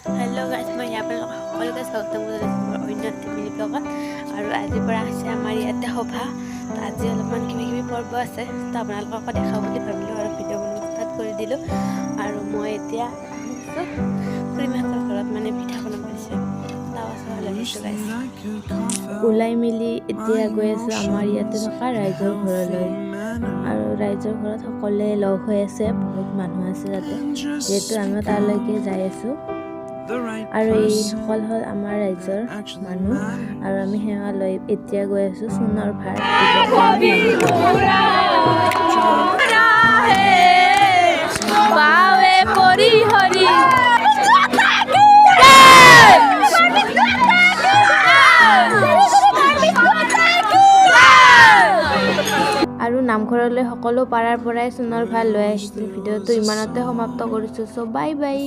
Hello guys मैं यहाँ पर সকলোকে স্বাগতম জনাইছোঁ অন্য টিভি ব্লগত আৰু আজিৰ পৰা আছে আমাৰ ইয়াতে সভা তো আজি অলপমান কিবা পৰ্ব আছে তো আপোনালোকক দেখাব বুলি ভাবিলোঁ আৰু ভিডিঅ' বনাব ষ্টাৰ্ট কৰি দিলোঁ আৰু মই এতিয়া খুৰীমাহঁতৰ ঘৰত মানে পিঠা বনাব দিছোঁ ওলাই মিলি এতিয়া গৈ আছোঁ আমাৰ ইয়াতে থকা ৰাইজৰ ঘৰলৈ আৰু ৰাইজৰ ঘৰত সকলোৱে লগ হৈ আছে বহুত মানুহ আছে তাতে যেহেতু আমি তালৈকে যাই আছোঁ আৰু এই সকল হ'ল আমাৰ ৰাইজৰ মানুহ আৰু আমি সেৱা লৈ এতিয়া গৈ আছোঁ সোণৰ ভাৰ আৰু নামঘৰলৈ সকলো পাৰাৰ পৰাই সোণৰ ভাৰ লৈ আহিছিল ভিডিঅ'টো ইমানতে সমাপ্ত কৰিছোঁ চ' বাই বাই।